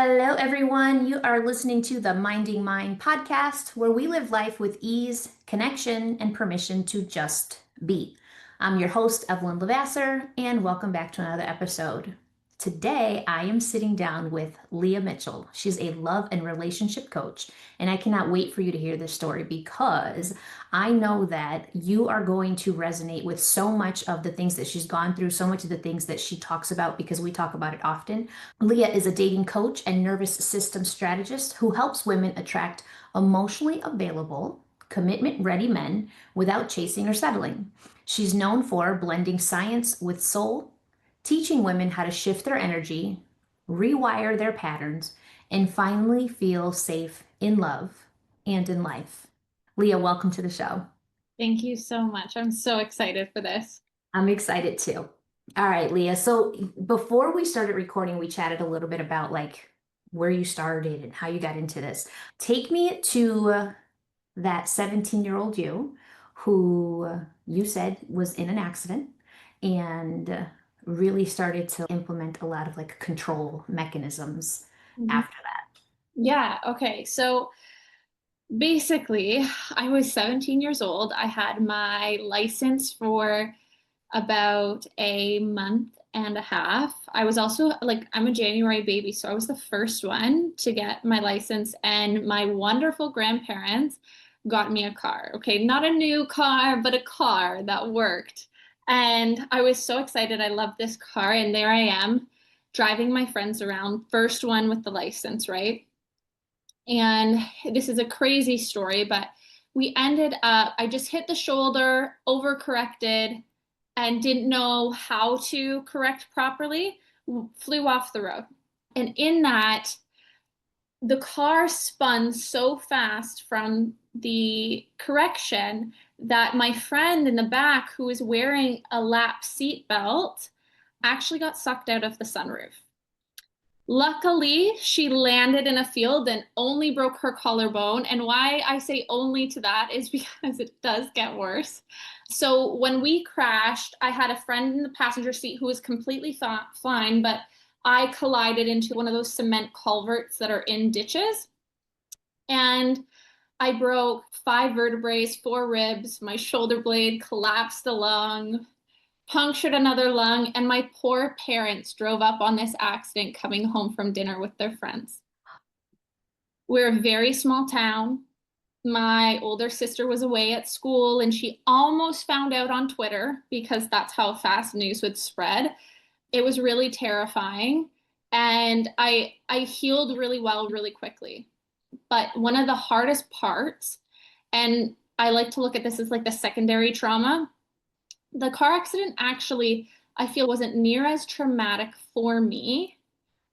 Hello, everyone. You are listening to the Minding Mind podcast, where we live life with ease, connection, and permission to just be. I'm your host, Evelyn LeVasseur, and welcome back to another episode. Today, I am sitting down with Leah Mitchell. She's a love and relationship coach, and I cannot wait for you to hear this story because I know that you are going to resonate with so much of the things that she's gone through, so much of the things that she talks about, because we talk about it often. Leah is a dating coach and nervous system strategist who helps women attract emotionally available, commitment ready men without chasing or settling. She's known for blending science with soul, teaching women how to shift their energy, rewire their patterns, and finally feel safe in love and in life. Leah, welcome to the show. Thank you so much. I'm so excited for this. I'm excited too. All right, Leah. So before we started recording, we chatted a little bit about like where you started and how you got into this. Take me to that 17-year-old you who you said was in an accident and really started to implement a lot of like control mechanisms Mhm. after that. Yeah, okay. So basically, I was 17 years old. I had my license for about a month and a half. I was also like, I'm a January baby, so I was the first one to get my license, and my wonderful grandparents got me a car. Okay, not a new car, but a car that worked. And I was so excited. I loved this car, and there I am driving my friends around, first one with the license, right? And this is a crazy story, but we ended up, I just hit the shoulder, overcorrected, and didn't know how to correct properly, flew off the road. And in that, the car spun so fast from the correction that my friend in the back, who was wearing a lap seat belt, actually got sucked out of the sunroof. Luckily, she landed in a field and only broke her collarbone. And why I say only to that is because it does get worse. So when we crashed, I had a friend in the passenger seat who was completely fine, but I collided into one of those cement culverts that are in ditches. And I broke 5 vertebrae, 4 ribs, my shoulder blade collapsed a lung, punctured another lung, and my poor parents drove up on this accident coming home from dinner with their friends. We're a very small town. My older sister was away at school and she almost found out on Twitter because that's how fast news would spread. It was really terrifying. And I healed really well, really quickly. But one of the hardest parts, and I like to look at this as like the secondary trauma, the car accident actually, I feel, wasn't near as traumatic for me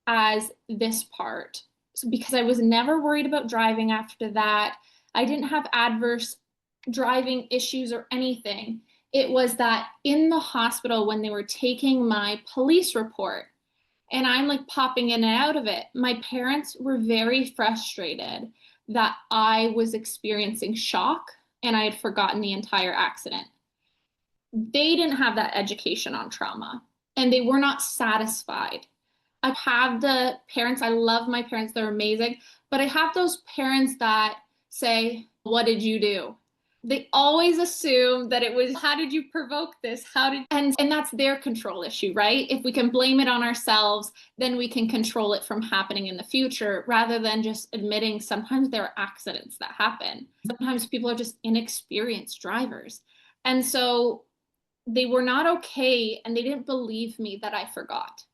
as this part. So, because I was never worried about driving after that. I didn't have adverse driving issues or anything. It was that in the hospital when they were taking my police report and I'm like popping in and out of it, my parents were very frustrated that I was experiencing shock and I had forgotten the entire accident. They didn't have that education on trauma and they were not satisfied. I have the parents, I love my parents, they're amazing, but I have those parents that say, "What did you do?" They always assume that it was, "How did you provoke this? How did," and that's their control issue, right? If we can blame it on ourselves, then we can control it from happening in the future rather than just admitting sometimes there are accidents that happen. Sometimes people are just inexperienced drivers. And so they were not okay and they didn't believe me that I forgot.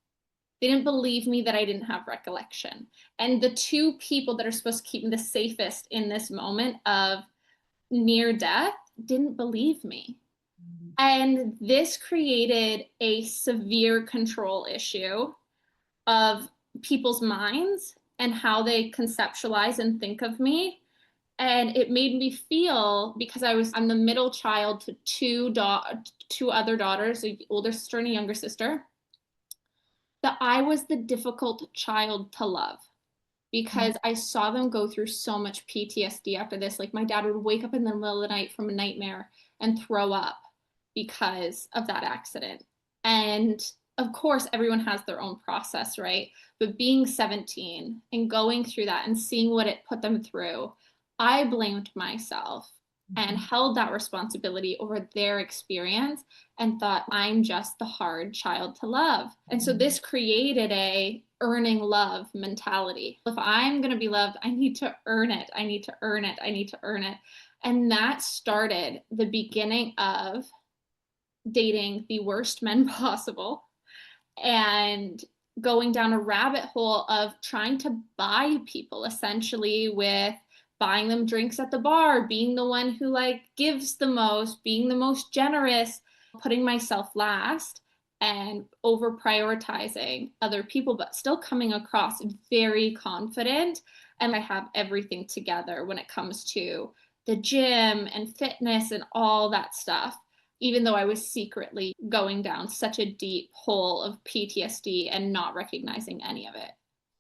They didn't believe me that I didn't have recollection. And the two people that are supposed to keep me the safest in this moment of near death didn't believe me. And this created a severe control issue of people's minds and how they conceptualize and think of me. And it made me feel, because I'm the middle child to two other daughters, an older sister and a younger sister, that I was the difficult child to love because I saw them go through so much PTSD after this. Like my dad would wake up in the middle of the night from a nightmare and throw up because of that accident. And Of course, everyone has their own process, right? But being 17 and going through that and seeing what it put them through, I blamed myself and Mhm. held that responsibility over their experience and thought I'm just the hard child to love. And so this created a earning love mentality. If I'm going to be loved, I need to earn it. I need to earn it. I need to earn it. And that started the beginning of dating the worst men possible and going down a rabbit hole of trying to buy people essentially with buying them drinks at the bar, being the one who like gives the most, being the most generous, putting myself last and over prioritizing other people, but still coming across very confident. And I have everything together when it comes to the gym and fitness and all that stuff, even though I was secretly going down such a deep hole of PTSD and not recognizing any of it.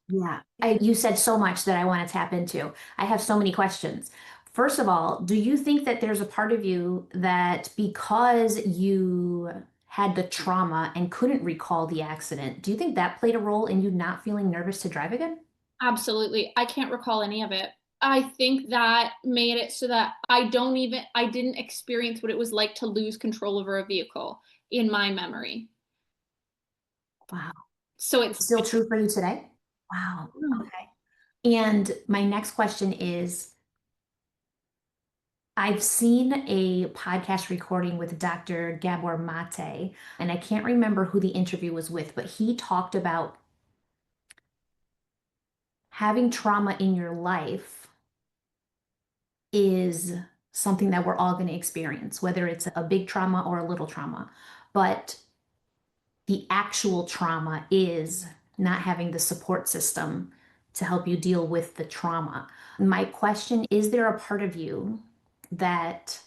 Yeah. You said so much that I want to tap into. I have so many questions. First of all, do you think that there's a part of you that because you had the trauma and couldn't recall the accident, do you think that played a role in you not feeling nervous to drive again? Absolutely. I can't recall any of it. I think that made it so that I didn't experience what it was like to lose control over a vehicle in my memory. Wow. So it's, Still true for you today? Wow. mm, Okay. And my next question is, I've seen a podcast recording with Dr. Gabor Mate, and I can't remember who the interview was with, but he talked about having trauma in your life is something that we're all going to experience, whether it's a big trauma or a little trauma. But the actual trauma is not having the support system to help you deal with the trauma. My question, is there a part of you that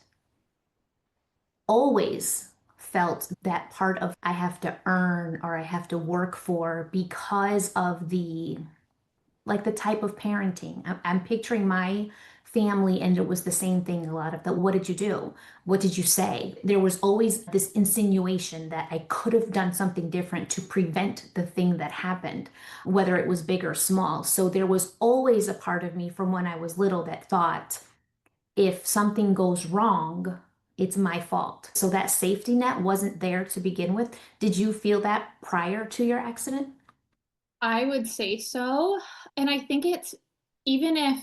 always felt that part of I have to earn or I have to work for because of the like the type of parenting? I'm picturing my family and it was the same thing. A lot of the what did you do? What did you say? There was always this insinuation that I could have done something different to prevent the thing that happened, whether it was big or small. So there was always a part of me from when I was little that thought, if something goes wrong, it's my fault. So that safety net wasn't there to begin with. Did you feel that prior to your accident? I would say so. And I think it's, even if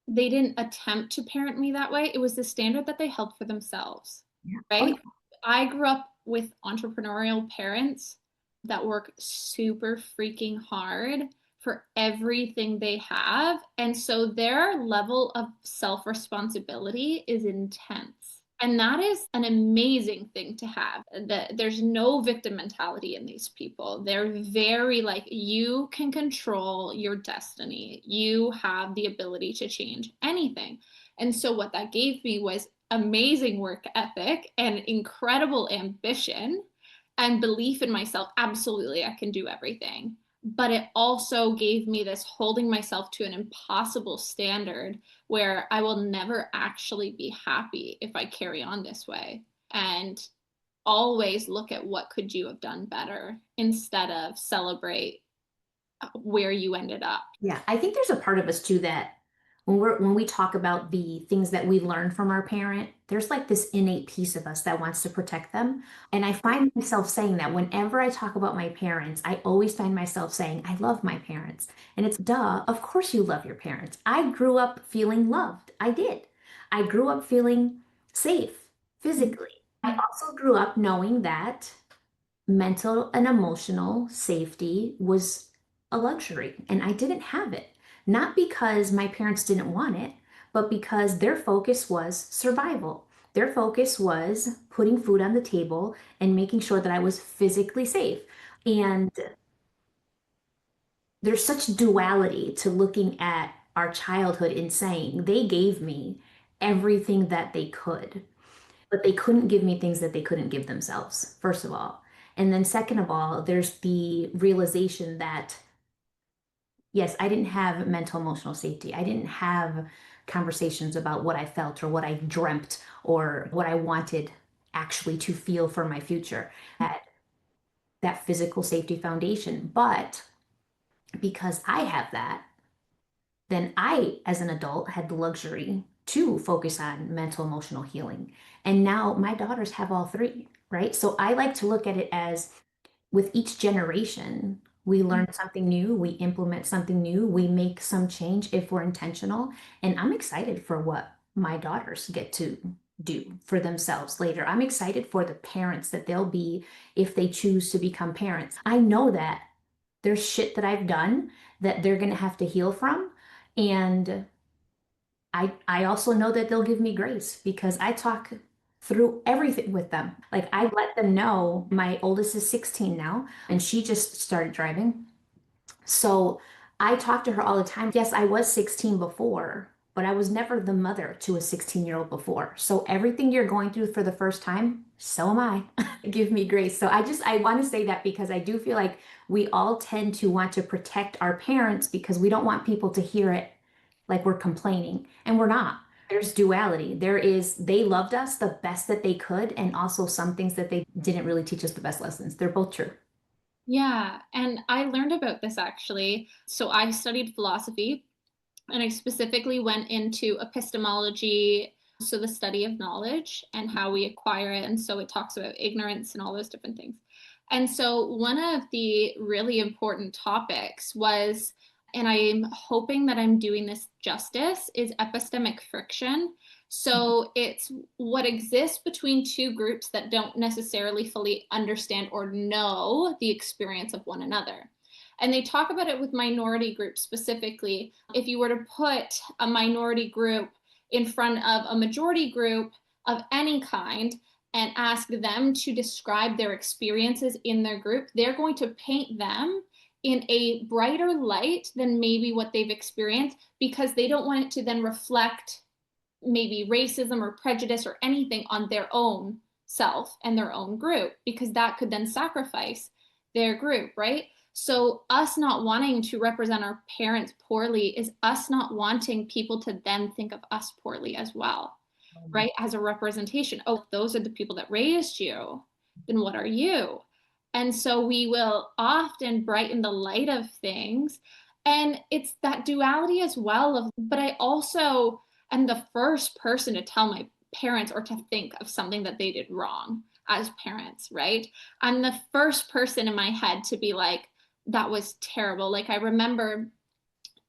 they didn't attempt to parent me that way, it was the standard that they held for themselves, Yeah. Oh, right? yeah. I grew up with entrepreneurial parents that work super freaking hard for everything they have. And so their level of self responsibility is intense. And that is an amazing thing to have. That there's no victim mentality in these people. They're very like, you can control your destiny. You have the ability to change anything. And so what that gave me was amazing work ethic and incredible ambition and belief in myself. Absolutely, I can do everything. But it also gave me this holding myself to an impossible standard where I will never actually be happy if I carry on this way. And always look at what could you have done better instead of celebrate where you ended up. Yeah, I think there's a part of us too that when we talk about the things that we learn from our parent, there's like this innate piece of us that wants to protect them. And I find myself saying that whenever I talk about my parents, I always find myself saying, I love my parents. And it's duh, of course you love your parents. I grew up feeling loved. I did. I grew up feeling safe physically. I also grew up knowing that mental and emotional safety was a luxury, and I didn't have it. Not because my parents didn't want it, but because their focus was survival. Their focus was putting food on the table and making sure that I was physically safe. And there's such duality to looking at our childhood and saying they gave me everything that they could. But they couldn't give me things that they couldn't give themselves, first of all. And then, second of all, there's the realization that, yes, I didn't have mental emotional safety. I didn't have conversations about what I felt or what I dreamt or what I wanted actually to feel for my future. that physical safety foundation. But because I have that, then I, as an adult, had the luxury to focus on mental emotional healing. And now my daughters have all three, right? So I like to look at it as with each generation, we learn something new, we implement something new, we make some change if we're intentional. And I'm excited for what my daughters get to do for themselves later. I'm excited for the parents that they'll be if they choose to become parents. I know that there's shit that I've done that they're going to have to heal from. And I also know that they'll give me grace because I talk through everything with them. Like I let them know my oldest is 16 now and she just started driving. So I talk to her all the time. Yes, I was 16 before, but I was never the mother to a 16-year-old before. So everything you're going through for the first time, so am I. Give me grace. So I want to say that because I do feel like we all tend to want to protect our parents because we don't want people to hear it like we're complaining, and we're not. There's duality. There is, they loved us the best that they could, and also some things that they didn't really teach us the best lessons. They're both true. Yeah, and I learned about this actually. So I studied philosophy and I specifically went into epistemology, so the study of knowledge and how we acquire it. And so it talks about ignorance and all those different things. And so one of the really important topics was, and I'm hoping that I'm doing this justice, is epistemic friction. So it's what exists between two groups that don't necessarily fully understand or know the experience of one another. And they talk about it with minority groups specifically. If you were to put a minority group in front of a majority group of any kind and ask them to describe their experiences in their group, they're going to paint them in a brighter light than maybe what they've experienced because they don't want it to then reflect maybe racism or prejudice or anything on their own self and their own group, because that could then sacrifice their group, right? So us not wanting to represent our parents poorly is us not wanting people to then think of us poorly as well, right? As a representation. Oh, those are the people that raised you. Then what are you? And so we will often brighten the light of things. And it's that duality as well of, but I also am the first person to tell my parents or to think of something that they did wrong as parents, right? I'm the first person in my head to be like, that was terrible. Like I remember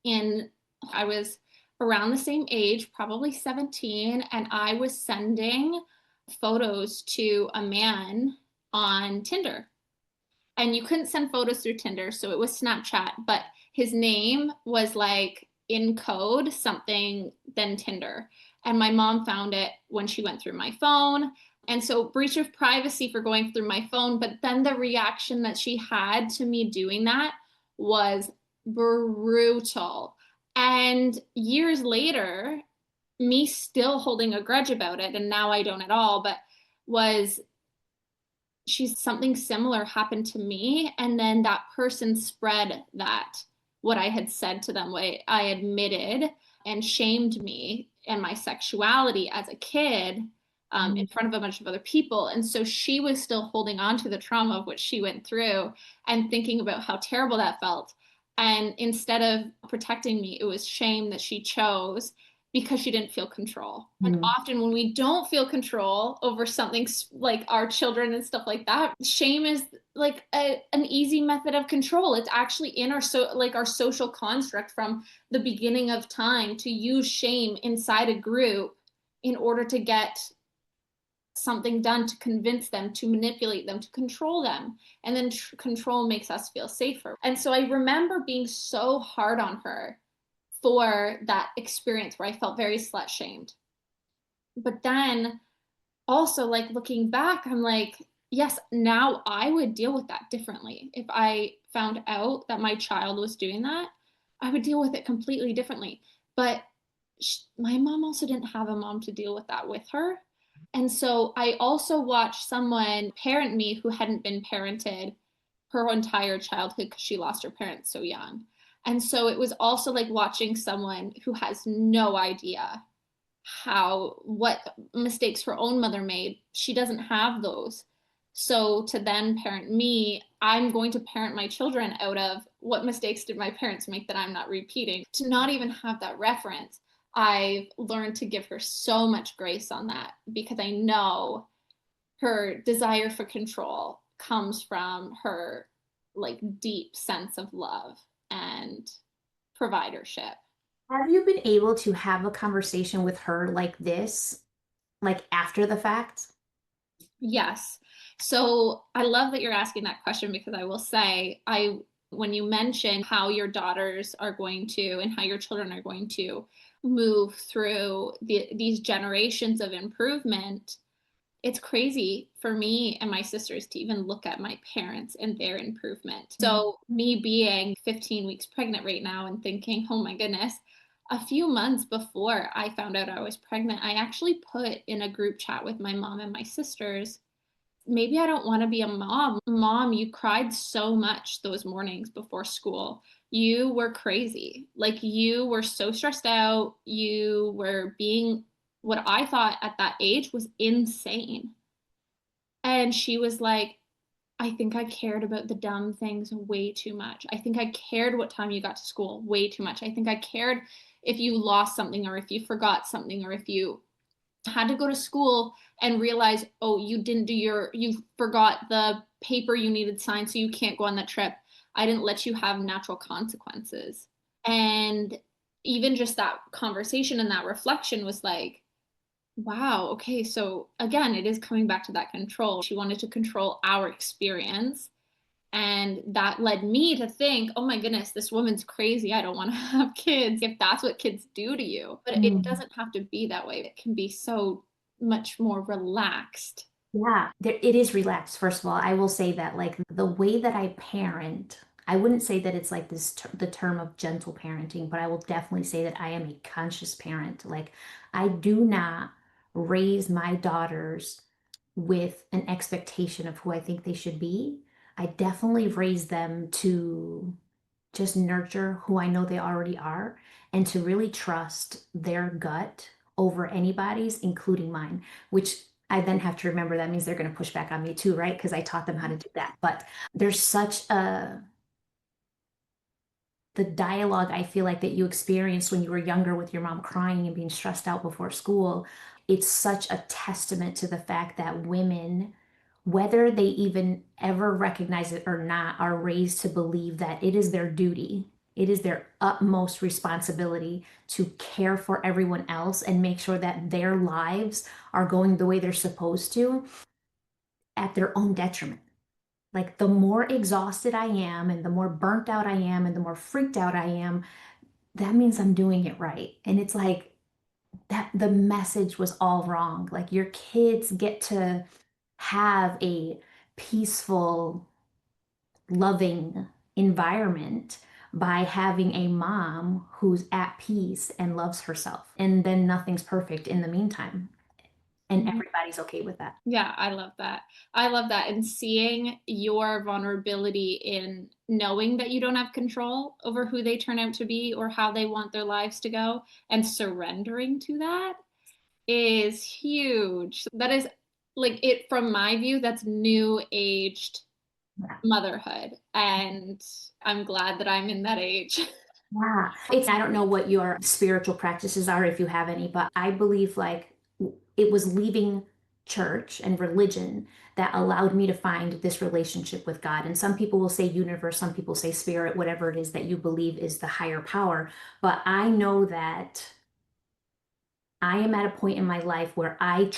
I was around the same age, probably 17, and I was sending photos to a man on Tinder. And you couldn't send photos through Tinder, so it was Snapchat, but his name was like in code something than Tinder. And my mom found it when she went through my phone. And so breach of privacy for going through my phone, but then the reaction that she had to me doing that was brutal. And years later, me still holding a grudge about it, and now I don't at all, but was something similar happened to me, and then that person spread that what I had said to them, what I admitted, and shamed me and my sexuality as a kid in front of a bunch of other people. And so she was still holding on to the trauma of what she went through and thinking about how terrible that felt. And instead of protecting me, it was shame that she chose because she didn't feel control. And Mm. often when we don't feel control over something like our children and stuff like that, shame is like an easy method of control. It's actually in our our social construct from the beginning of time to use shame inside a group in order to get something done, to convince them, to manipulate them, to control them. And then control makes us feel safer. And so I remember being so hard on her for that experience where I felt very slut shamed. But then also, like looking back, I'm like, yes, now I would deal with that differently. If I found out that my child was doing that, I would deal with it completely differently. But my mom also didn't have a mom to deal with that with her. And so I also watched someone parent me who hadn't been parented her entire childhood because she lost her parents so young. And so it was also like watching someone who has no idea what mistakes her own mother made. She doesn't have those. So to then parent me, I'm going to parent my children out of what mistakes did my parents make that I'm not repeating. To not even have that reference, I've learned to give her so much grace on that because I know her desire for control comes from her like deep sense of love and providership. Have you been able to have a conversation with her like this, like after the fact? Yes. So I love that you're asking that question because I will say, when you mention how your daughters are going to and how your children are going to move through these generations of improvement, it's crazy for me and my sisters to even look at my parents and their improvement. So, me being 15 weeks pregnant right now and thinking, oh my goodness, a few months before I found out I was pregnant, I actually put in a group chat with my mom and my sisters, maybe I don't want to be a mom. Mom, you cried so much those mornings before school. You were crazy. Like you were so stressed out. You were being what I thought at that age was insane. And she was like, I think I cared about the dumb things way too much. I think I cared what time you got to school way too much. I think I cared if you lost something or if you forgot something or if you had to go to school and realize, oh, you forgot the paper you needed signed, so you can't go on that trip. I didn't let you have natural consequences. And even just that conversation and that reflection was like, wow, okay, so again, it is coming back to that control. She wanted to control our experience. And that led me to think, oh my goodness, this woman's crazy. I don't want to have kids if that's what kids do to you. But it Mm. doesn't have to be that way. It can be so much more relaxed. Yeah, it is relaxed. First of all, I will say that like the way that I parent, I wouldn't say that it's like this ter the term of gentle parenting, but I will definitely say that I am a conscious parent. Like I do not raise my daughters with an expectation of who I think they should be. I definitely raise them to just nurture who I know they already are and to really trust their gut over anybody's, including mine, which I then have to remember that means they're going to push back on me too, right? Because I taught them how to do that. But there's such the dialogue I feel like that you experienced when you were younger with your mom crying and being stressed out before school, it's such a testament to the fact that women, whether they even ever recognize it or not, are raised to believe that it is their duty, it is their utmost responsibility to care for everyone else and make sure that their lives are going the way they're supposed to at their own detriment. Like the more exhausted I am and the more burnt out I am and the more freaked out I am, that means I'm doing it right. And it's like that the message was all wrong. Like your kids get to have a peaceful, loving environment by having a mom who's at peace and loves herself. And then nothing's perfect in the meantime. And Mhm. everybody's okay with that. Yeah, I love that. I love that. And seeing your vulnerability in knowing that you don't have control over who they turn out to be or how they want their lives to go and surrendering to that is huge. That is like it from my view, that's new aged Yeah. motherhood. And I'm glad that I'm in that age. Yeah. I don't know what your spiritual practices are, if you have any, but I believe like it was leaving church and religion that allowed me to find this relationship with God. And some people will say universe, some people say spirit, whatever it is that you believe is the higher power. But I know that I am at a point in my life where I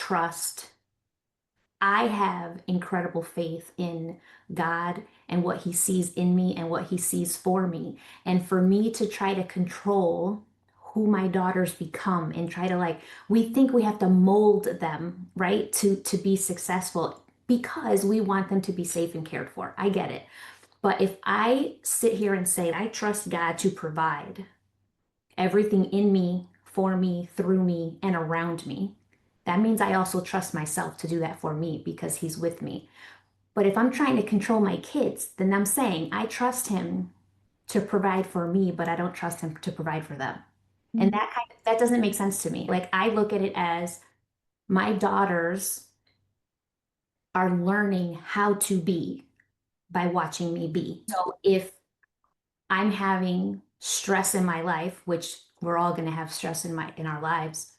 have incredible faith in God and what He sees in me and what He sees for me. And for me to try to control who my daughters become and try to like, we think we have to mold them, right, to be successful because we want them to be safe and cared for. I get it. But if I sit here and say, I trust God to provide everything in me, for me, through me, and around me. That means I also trust myself to do that for me because he's with me. But if I'm trying to control my kids, then I'm saying I trust him to provide for me, but I don't trust him to provide for them. And that doesn't make sense to me. Like I look at it as my daughters are learning how to be by watching me be. So if I'm having stress in my life, which we're all going to have stress in our lives,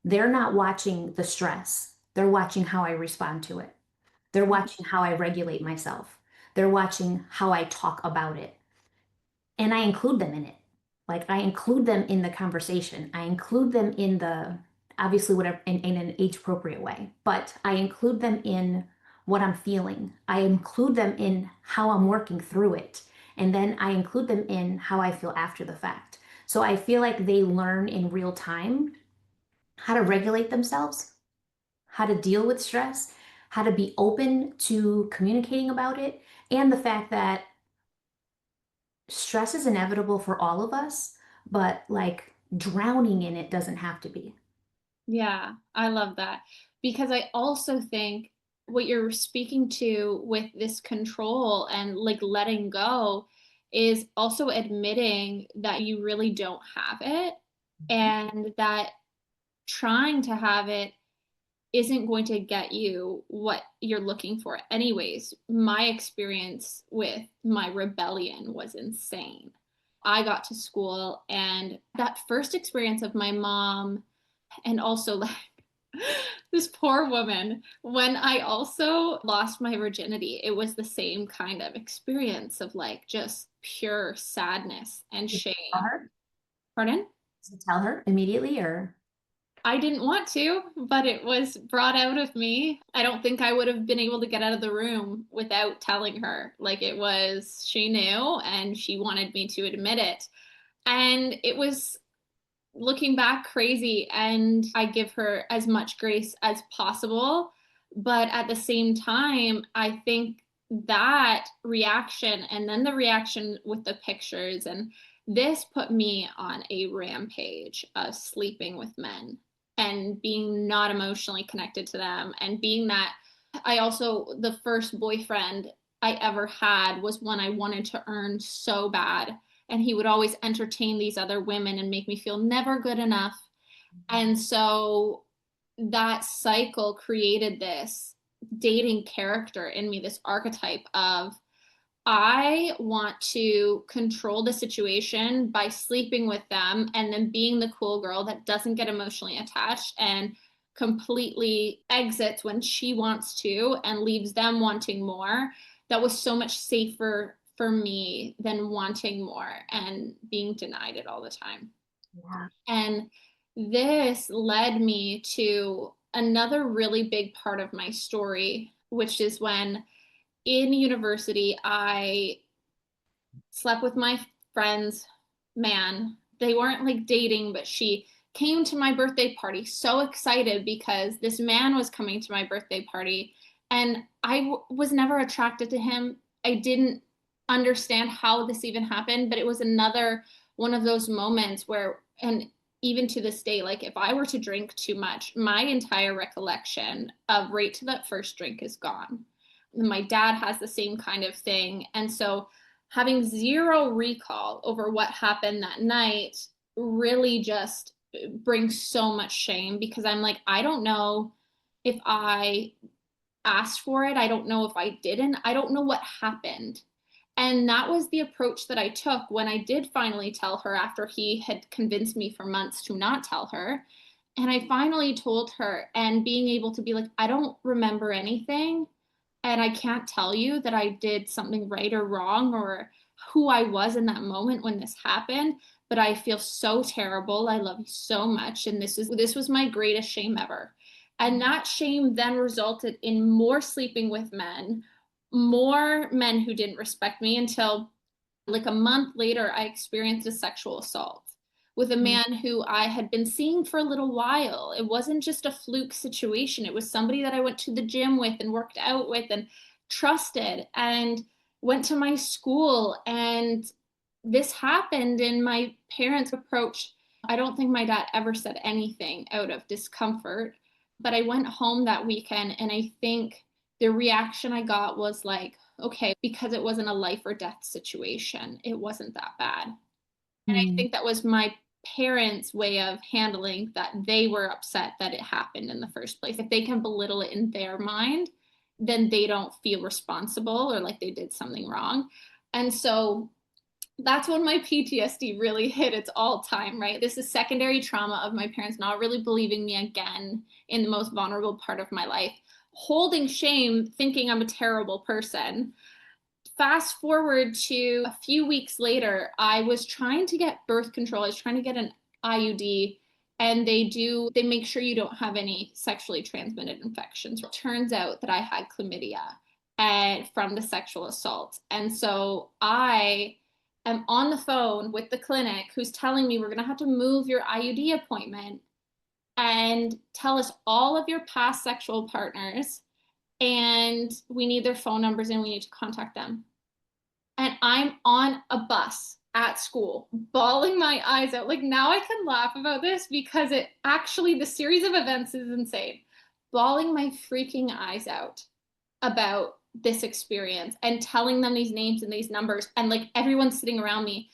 they're not watching the stress. They're watching how I respond to it. They're watching how I regulate myself. They're watching how I talk about it. And I include them in it. Like I include them in the conversation. I include them in the, obviously, whatever, in an age appropriate way, but I include them in what I'm feeling. I include them in how I'm working through it. And then I include them in how I feel after the fact. So I feel like they learn in real time how to regulate themselves, how to deal with stress, how to be open to communicating about it, and the fact that stress is inevitable for all of us, but like drowning in it doesn't have to be. Yeah, I love that because I also think what you're speaking to with this control and like letting go is also admitting that you really don't have it and that trying to have it isn't going to get you what you're looking for. Anyways, my experience with my rebellion was insane. I got to school and that first experience of my mom and also like this poor woman when I also lost my virginity, it was the same kind of experience of like just pure sadness and Did you tell shame. her? Pardon? Did you tell her immediately or? I didn't want to, but it was brought out of me. I don't think I would have been able to get out of the room without telling her. Like it was, she knew and she wanted me to admit it. And it was looking back crazy, and I give her as much grace as possible. But at the same time, I think that reaction and then the reaction with the pictures and this put me on a rampage of sleeping with men and being not emotionally connected to them and being that I also the first boyfriend I ever had was one I wanted to earn so bad, and he would always entertain these other women and make me feel never good enough. And so that cycle created this dating character in me, this archetype of I want to control the situation by sleeping with them and then being the cool girl that doesn't get emotionally attached and completely exits when she wants to and leaves them wanting more. That was so much safer for me than wanting more and being denied it all the time. Yeah. And this led me to another really big part of my story, which is when in university, I slept with my friend's man. They weren't like dating, but she came to my birthday party so excited because this man was coming to my birthday party. And was never attracted to him. I didn't understand how this even happened, but it was another one of those moments where, and even to this day, like if I were to drink too much, my entire recollection of right to that first drink is gone. My dad has the same kind of thing. And so having zero recall over what happened that night really just brings so much shame because I'm like, I don't know if I asked for it. I don't know if I didn't. I don't know what happened. And that was the approach that I took when I did finally tell her after he had convinced me for months to not tell her. And I finally told her, and being able to be like, I don't remember anything. And I can't tell you that I did something right or wrong or who I was in that moment when this happened, but I feel so terrible. I love you so much. And this was my greatest shame ever. And that shame then resulted in more sleeping with men, more men who didn't respect me until like a month later, I experienced a sexual assault with a man who I had been seeing for a little while. It wasn't just a fluke situation. It was somebody that I went to the gym with and worked out with and trusted and went to my school. And this happened, and my parents approached. I don't think my dad ever said anything out of discomfort, but I went home that weekend, and I think the reaction I got was like, okay, because it wasn't a life or death situation, it wasn't that bad. And I Mm. think that was my parents' way of handling that they were upset that it happened in the first place. If they can belittle it in their mind, then they don't feel responsible or like they did something wrong. And so that's when my PTSD really hit its all time, right? This is secondary trauma of my parents not really believing me again in the most vulnerable part of my life, holding shame, thinking I'm a terrible person. Fast forward to a few weeks later, I was trying to get birth control. I was trying to get an IUD, and they make sure you don't have any sexually transmitted infections. It turns out that I had chlamydia and from the sexual assault. And so I am on the phone with the clinic who's telling me we're going to have to move your IUD appointment and tell us all of your past sexual partners, and we need their phone numbers and we need to contact them. And I'm on a bus at school, bawling my eyes out. Like now I can laugh about this because it actually, the series of events is insane. Bawling my freaking eyes out about this experience and telling them these names and these numbers, and like everyone's sitting around me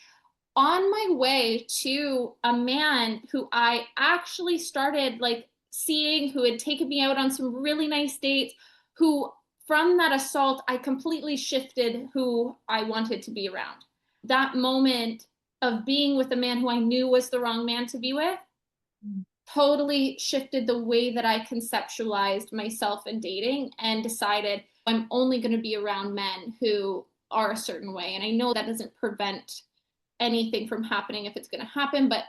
on my way to a man who I actually started like seeing, who had taken me out on some really nice dates, who from that assault, I completely shifted who I wanted to be around. That moment of being with a man who I knew was the wrong man to be with totally shifted the way that I conceptualized myself in dating, and decided I'm only going to be around men who are a certain way. And I know that doesn't prevent anything from happening if it's going to happen, but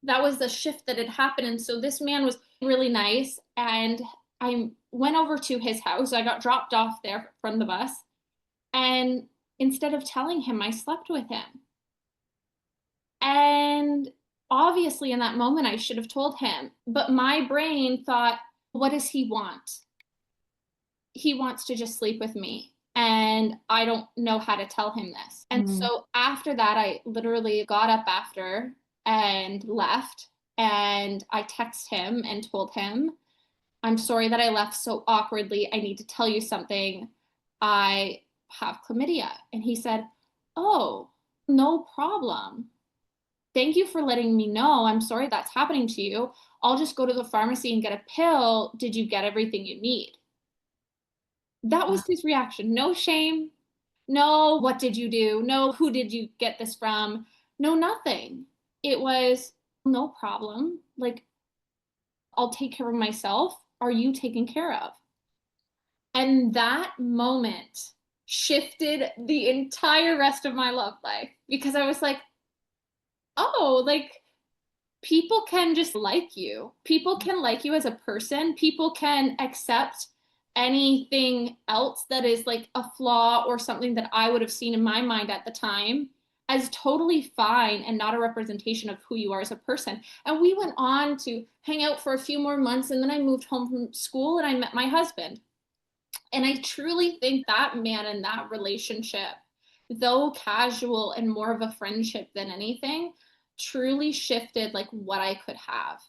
that was the shift that had happened. And so this man was really nice, and I went over to his house. I got dropped off there from the bus, and instead of telling him, I slept with him. And obviously in that moment I should have told him, but my brain thought, what does he want? He wants to just sleep with me, and I don't know how to tell him this. And so after that, I literally got up after and left, and I texted him and told him, I'm sorry that I left so awkwardly. I need to tell you something. I have chlamydia. And he said, oh, no problem. Thank you for letting me know. I'm sorry that's happening to you. I'll just go to the pharmacy and get a pill. Did you get everything you need? That was his reaction. No shame. No, what did you do? No, who did you get this from? No, nothing. It was no problem. Like, I'll take care of myself. Are you taken care of? And that moment shifted the entire rest of my love life, because I was like, oh, like people can just like you. People can like you as a person. People can accept anything else that is like a flaw or something that I would have seen in my mind at the time as totally fine and not a representation of who you are as a person. And we went on to hang out for a few more months, and then I moved home from school and I met my husband. And I truly think that man and that relationship, though casual and more of a friendship than anything, truly shifted like what I could have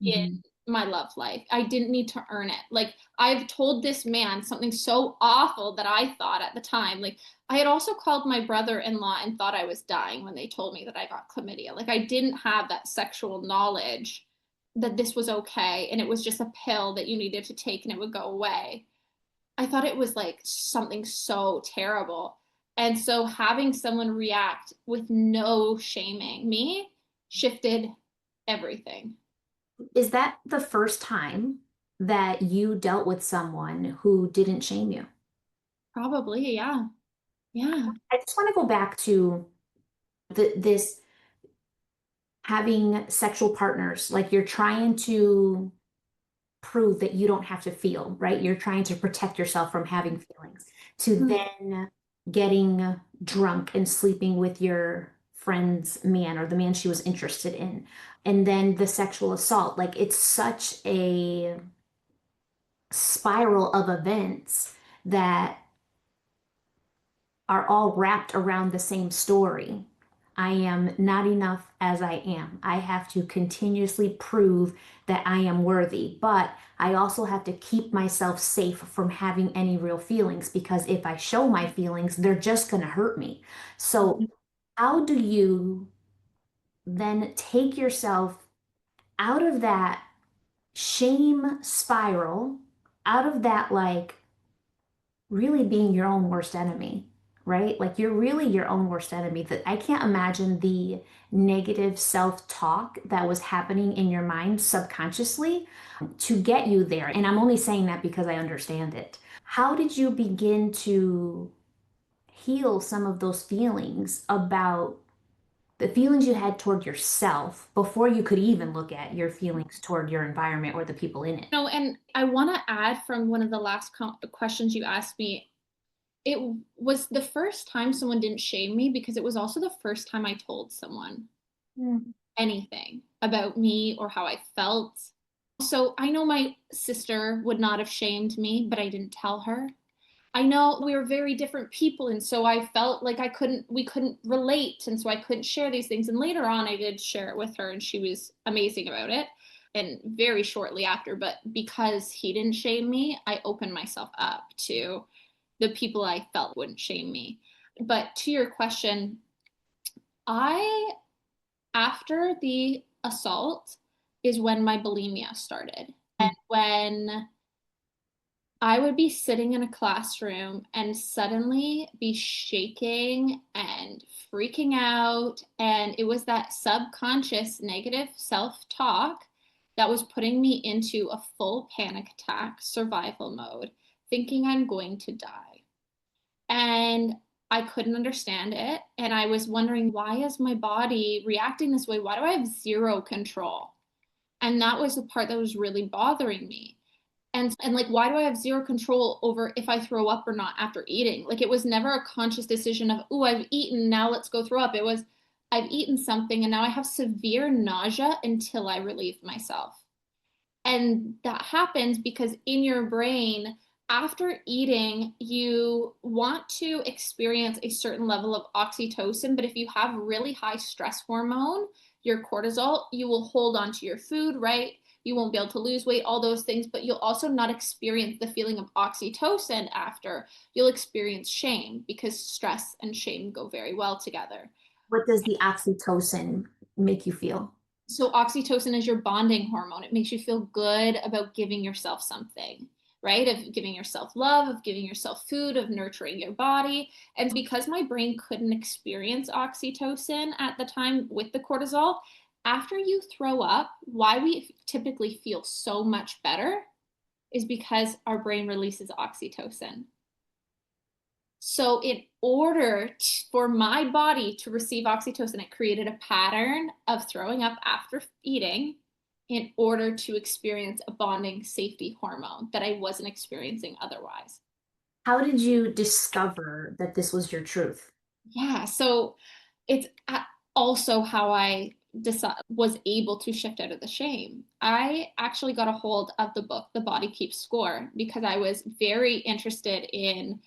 in Mhm. my love life. I didn't need to earn it. Like I've told this man something so awful that I thought at the time. Like I had also called my brother-in-law and thought I was dying when they told me that I got chlamydia. Like I didn't have that sexual knowledge that this was okay and it was just a pill that you needed to take and it would go away. I thought it was like something so terrible. And so having someone react with no shaming me shifted everything. Is that the first time that you dealt with someone who didn't shame you? Probably, yeah. Yeah. I just want to go back to this having sexual partners, like you're trying to prove that you don't have to feel, right? You're trying to protect yourself from having feelings, to Mm. then getting drunk and sleeping with your friend's man or the man she was interested in, and then the sexual assault. Like it's such a spiral of events that are all wrapped around the same story. I am not enough as I am. I have to continuously prove that I am worthy, but I also have to keep myself safe from having any real feelings, because if I show my feelings, they're just going to hurt me. So, how do you then take yourself out of that shame spiral, out of that like really being your own worst enemy, right? Like you're really your own worst enemy. That I can't imagine the negative self-talk that was happening in your mind subconsciously to get you there. And I'm only saying that because I understand it. How did you begin to heal some of those feelings about the feelings you had toward yourself before you could even look at your feelings toward your environment or the people in it? No, and I want to add from one of the last questions you asked me, it was the first time someone didn't shame me because it was also the first time I told someone Mm. anything about me or how I felt. So I know my sister would not have shamed me, but I didn't tell her. I know we were very different people, and so I felt like we couldn't relate, and so I couldn't share these things. And later on, I did share it with her, and she was amazing about it. And very shortly after, but because he didn't shame me, I opened myself up to the people I felt wouldn't shame me. But to your question, I, after the assault, is when my bulimia started. And when I would be sitting in a classroom and suddenly be shaking and freaking out. And it was that subconscious negative self talk that was putting me into a full panic attack survival mode, thinking I'm going to die. And I couldn't understand it. And I was wondering, why is my body reacting this way? Why do I have zero control? And that was the part that was really bothering me. And like, why do I have zero control over if I throw up or not after eating? Like, it was never a conscious decision of, oh, I've eaten, now let's go throw up. It was, I've eaten something and now I have severe nausea until I relieve myself. And that happens because in your brain, after eating, you want to experience a certain level of oxytocin. But if you have really high stress hormone, your cortisol, you will hold on to your food, right? You won't be able to lose weight, all those things, but you'll also not experience the feeling of oxytocin after. You'll experience shame because stress and shame go very well together. What does the oxytocin make you feel? So oxytocin is your bonding hormone. It makes you feel good about giving yourself something, right? Of giving yourself love, of giving yourself food, of nurturing your body. And because my brain couldn't experience oxytocin at the time with the cortisol, after you throw up, why we typically feel so much better is because our brain releases oxytocin. So, in order for my body to receive oxytocin, it created a pattern of throwing up after eating in order to experience a bonding safety hormone that I wasn't experiencing otherwise. How did you discover that this was your truth? Yeah, so it's also how I was able to shift out of the shame. I actually got a hold of the book, The Body Keeps Score, because I was very interested in.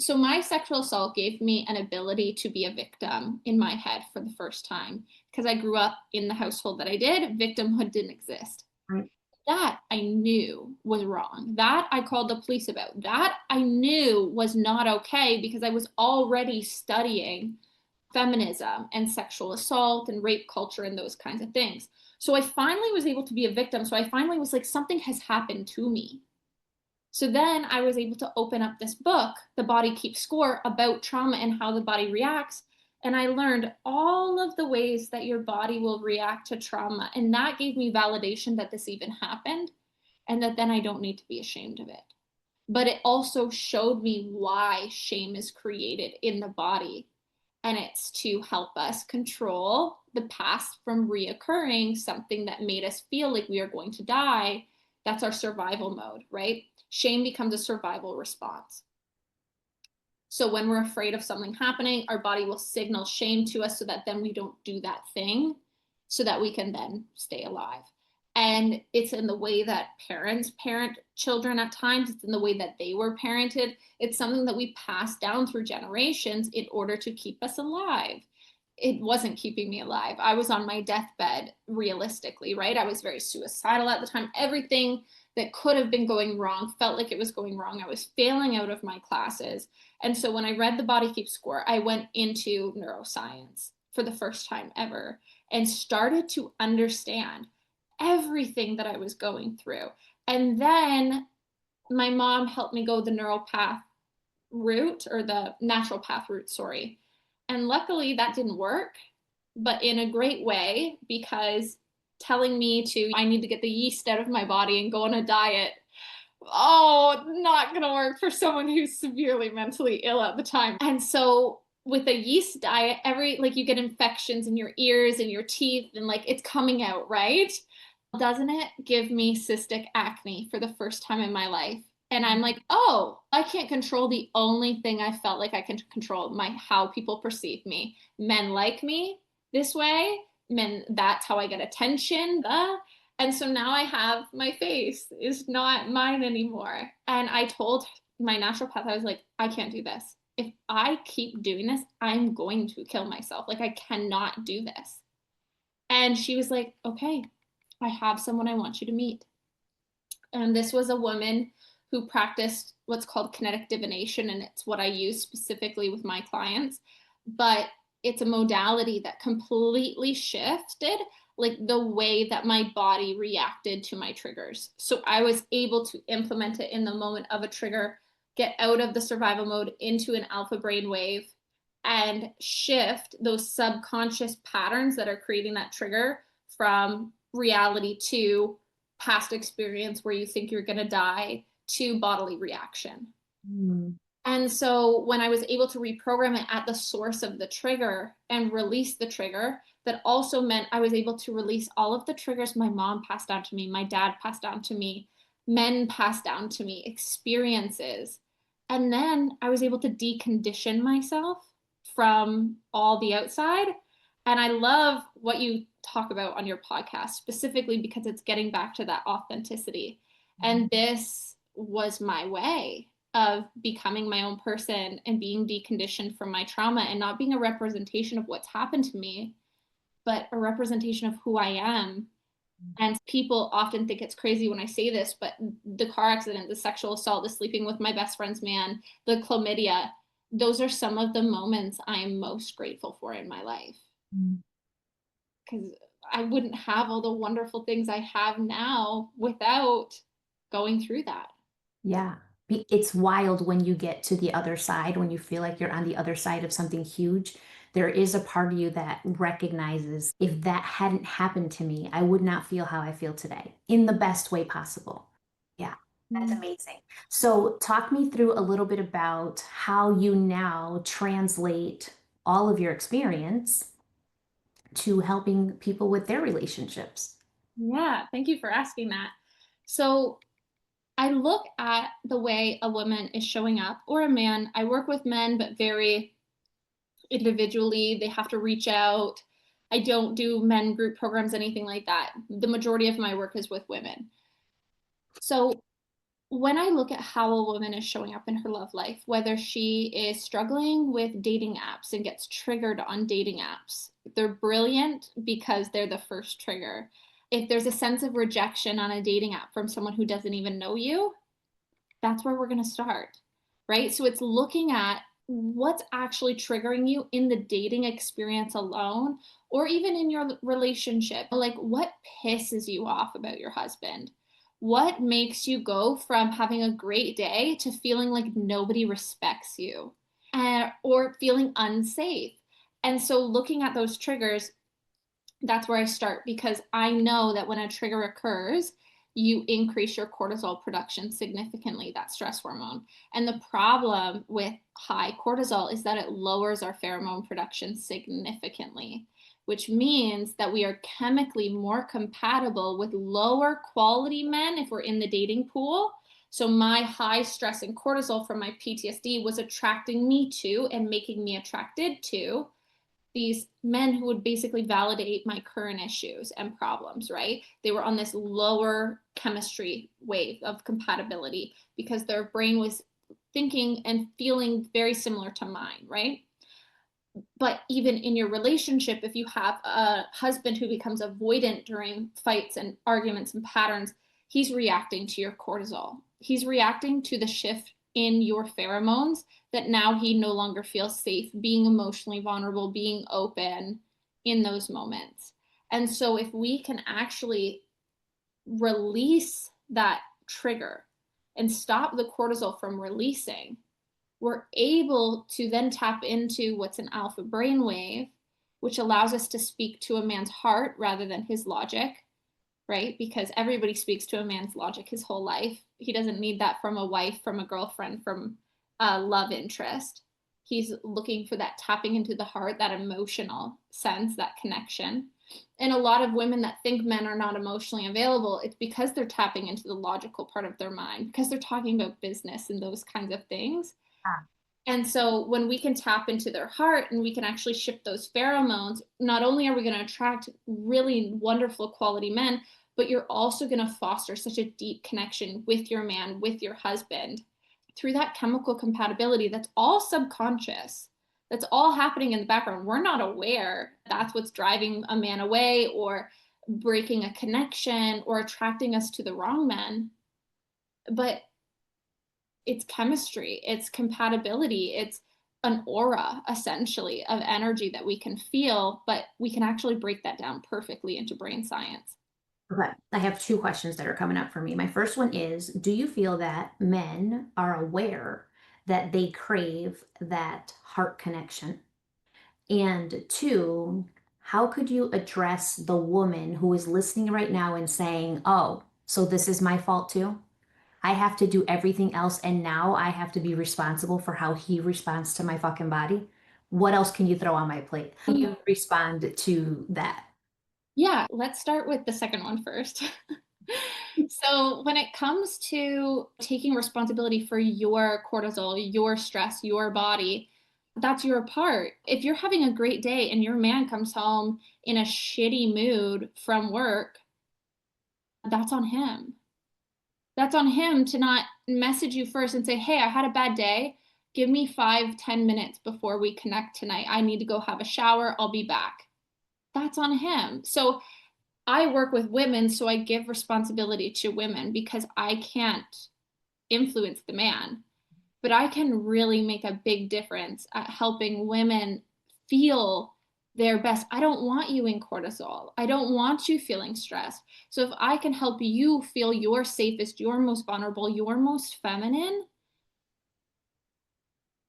So my sexual assault gave me an ability to be a victim in my head for the first time because I grew up in the household that I did. Victimhood didn't exist. Right. That I knew was wrong. That I called the police about. That I knew was not okay because I was already studying feminism and sexual assault and rape culture and those kinds of things. So I finally was able to be a victim. So I finally was like, something has happened to me. So then I was able to open up this book, The Body Keeps Score, about trauma and how the body reacts. And I learned all of the ways that your body will react to trauma. And that gave me validation that this even happened and that then I don't need to be ashamed of it. But it also showed me why shame is created in the body. And it's to help us control the past from reoccurring, something that made us feel like we are going to die. That's our survival mode, right? Shame becomes a survival response. So when we're afraid of something happening, our body will signal shame to us so that then we don't do that thing so that we can then stay alive. And it's in the way that parents parent children at times, it's in the way that they were parented. It's something that we pass down through generations in order to keep us alive. It wasn't keeping me alive. I was on my deathbed, realistically, right? I was very suicidal at the time. Everything that could have been going wrong felt like it was going wrong. I was failing out of my classes. And so when I read The Body Keeps Score, I went into neuroscience for the first time ever and started to understand everything that I was going through. And then my mom helped me go the neural path route, or the natural path route, sorry. And luckily that didn't work, but in a great way, because telling me I need to get the yeast out of my body and go on a diet, oh, not gonna work for someone who's severely mentally ill at the time. And so with a yeast diet, like you get infections in your ears and your teeth, and like it's coming out, right? Doesn't it give me cystic acne for the first time in my life? And I'm like, oh, I can't control the only thing I felt like I can control, how people perceive me. Men like me this way, men, that's how I get attention. And so now I have, my face is not mine anymore. And I told my naturopath, I was like, I can't do this. If I keep doing this, I'm going to kill myself. Like, I cannot do this. And she was like, okay, I have someone I want you to meet. And this was a woman who practiced what's called kinetic divination, and it's what I use specifically with my clients. But it's a modality that completely shifted like the way that my body reacted to my triggers. So I was able to implement it in the moment of a trigger, get out of the survival mode into an alpha brain wave, and shift those subconscious patterns that are creating that trigger from reality to past experience where you think you're going to die to bodily reaction. Mm. And so when I was able to reprogram it at the source of the trigger and release the trigger, that also meant I was able to release all of the triggers my mom passed down to me, my dad passed down to me, men passed down to me, experiences. And then I was able to decondition myself from all the outside. And I love what you talk about on your podcast, specifically because it's getting back to that authenticity. And this was my way of becoming my own person and being deconditioned from my trauma, and not being a representation of what's happened to me, but a representation of who I am. And people often think it's crazy when I say this, but the car accident, the sexual assault, the sleeping with my best friend's man, the chlamydia, those are some of the moments I am most grateful for in my life. Because I wouldn't have all the wonderful things I have now without going through that. Yeah. It's wild when you get to the other side, when you feel like you're on the other side of something huge. There is a part of you that recognizes, if that hadn't happened to me, I would not feel how I feel today in the best way possible. Yeah, that's amazing. So, talk me through a little bit about how you now translate all of your experience to helping people with their relationships. Yeah, thank you for asking that. So I look at the way a woman is showing up, or a man. I work with men, but very individually. They have to reach out. I don't do men group programs, anything like that. The majority of my work is with women. So when I look at how a woman is showing up in her love life, whether she is struggling with dating apps and gets triggered on dating apps, they're brilliant because they're the first trigger. If there's a sense of rejection on a dating app from someone who doesn't even know you, that's where we're going to start, right? So it's looking at what's actually triggering you in the dating experience alone, or even in your relationship. Like, what pisses you off about your husband? What makes you go from having a great day to feeling like nobody respects you, or feeling unsafe? And so looking at those triggers, that's where I start, because I know that when a trigger occurs, you increase your cortisol production significantly, that stress hormone. And the problem with high cortisol is that it lowers our pheromone production significantly, which means that we are chemically more compatible with lower quality men if we're in the dating pool. So my high stress and cortisol from my PTSD was attracting me to and making me attracted to these men who would basically validate my current issues and problems, right? They were on this lower chemistry wave of compatibility because their brain was thinking and feeling very similar to mine, right? But even in your relationship, if you have a husband who becomes avoidant during fights and arguments and patterns, he's reacting to your cortisol. He's reacting to the shift in your pheromones, that now he no longer feels safe being emotionally vulnerable, being open in those moments. And so if we can actually release that trigger, and stop the cortisol from releasing, we're able to then tap into what's an alpha brainwave, which allows us to speak to a man's heart rather than his logic, right? Because everybody speaks to a man's logic his whole life. He doesn't need that from a wife, from a girlfriend, from a love interest. He's looking for that tapping into the heart, that emotional sense, that connection. And a lot of women that think men are not emotionally available, it's because they're tapping into the logical part of their mind, because they're talking about business and those kinds of things. And so when we can tap into their heart and we can actually shift those pheromones, not only are we going to attract really wonderful quality men, but you're also going to foster such a deep connection with your man, with your husband, through that chemical compatibility that's all subconscious. That's all happening in the background. We're not aware that's what's driving a man away or breaking a connection or attracting us to the wrong men. But it's chemistry, it's compatibility, it's an aura essentially of energy that we can feel, but we can actually break that down perfectly into brain science. Okay, I have two questions that are coming up for me. My first one is, do you feel that men are aware that they crave that heart connection? And two, how could you address the woman who is listening right now and saying, oh, so this is my fault too? I have to do everything else, and now I have to be responsible for how he responds to my fucking body. What else can you throw on my plate? How do you respond to that? Yeah, let's start with the second one first. So, when it comes to taking responsibility for your cortisol, your stress, your body, that's your part. If you're having a great day and your man comes home in a shitty mood from work, that's on him. That's on him to not message you first and say, hey, I had a bad day. Give me 5-10 minutes before we connect tonight. I need to go have a shower. I'll be back. That's on him. So I work with women, so I give responsibility to women because I can't influence the man, but I can really make a big difference at helping women feel their best. I don't want you in cortisol. I don't want you feeling stressed. So if I can help you feel your safest, your most vulnerable, your most feminine,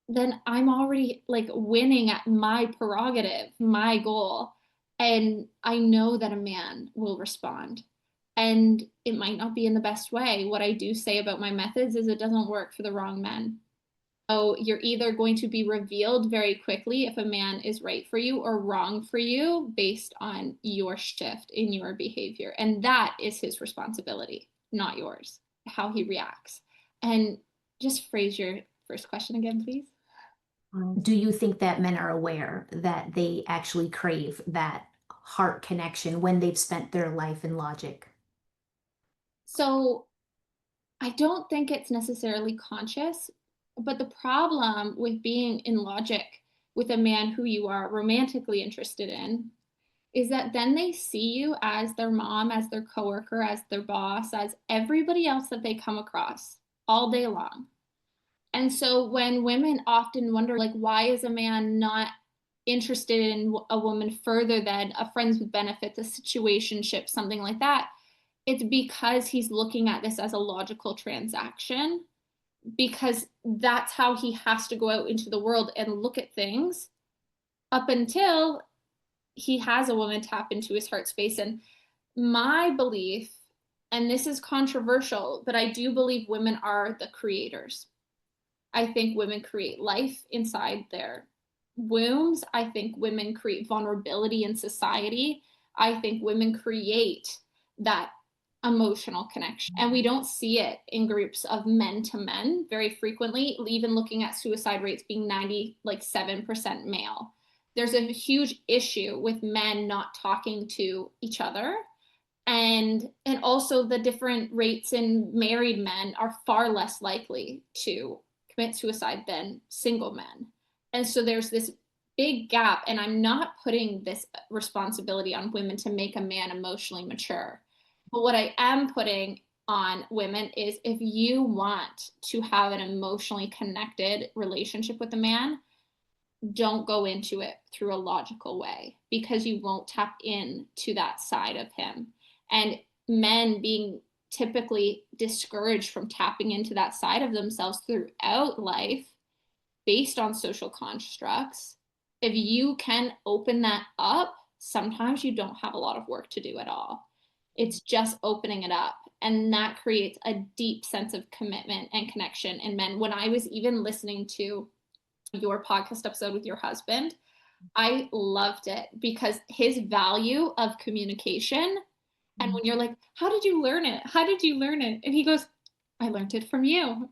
then I'm already like winning at my prerogative, my goal. And I know that a man will respond. And it might not be in the best way. What I do say about my methods is it doesn't work for the wrong men. So you're either going to be revealed very quickly if a man is right for you or wrong for you based on your shift in your behavior. And that is his responsibility, not yours, how he reacts. And just phrase your first question again, please. Do you think that men are aware that they actually crave that heart connection when they've spent their life in logic? So I don't think it's necessarily conscious, but the problem with being in logic with a man who you are romantically interested in is that then they see you as their mom, as their coworker, as their boss, as everybody else that they come across all day long. And so when women often wonder, like, why is a man not interested in a woman further than a friends with benefits, a situationship, something like that? It's because he's looking at this as a logical transaction, because that's how he has to go out into the world and look at things up until he has a woman tap into his heart space. And my belief, and this is controversial, but I do believe women are the creators. I think women create life inside their wombs. I think women create vulnerability in society. I think women create that emotional connection. And we don't see it in groups of men to men very frequently, even looking at suicide rates being 97% male. There's a huge issue with men not talking to each other. And also the different rates in married men are far less likely to commit suicide than single men. And so there's this big gap, and I'm not putting this responsibility on women to make a man emotionally mature. But what I am putting on women is, if you want to have an emotionally connected relationship with a man, don't go into it through a logical way, because you won't tap in to that side of him. And men being typically discouraged from tapping into that side of themselves throughout life based on social constructs, if you can open that up, sometimes you don't have a lot of work to do at all. It's just opening it up. And that creates a deep sense of commitment and connection in men. When I was even listening to your podcast episode with your husband, I loved it because his value of communication. And when you're like, how did you learn it? How did you learn it? And he goes, I learned it from you.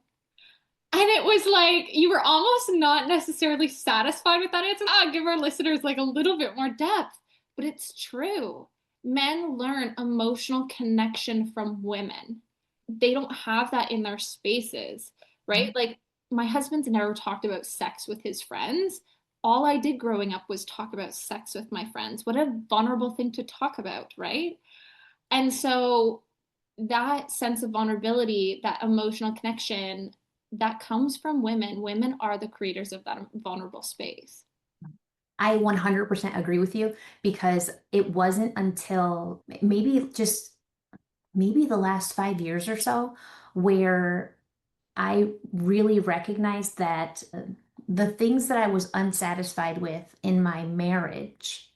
And it was like, you were almost not necessarily satisfied with that answer. I'll give our listeners like a little bit more depth, but it's true. Men learn emotional connection from women. They don't have that in their spaces, right? Like my husband's never talked about sex with his friends. All I did growing up was talk about sex with my friends. What a vulnerable thing to talk about, right? And so that sense of vulnerability, that emotional connection, that comes from women. Women are the creators of that vulnerable space. I 100% agree with you because it wasn't until maybe the last 5 years or so where I really recognized that the things that I was unsatisfied with in my marriage,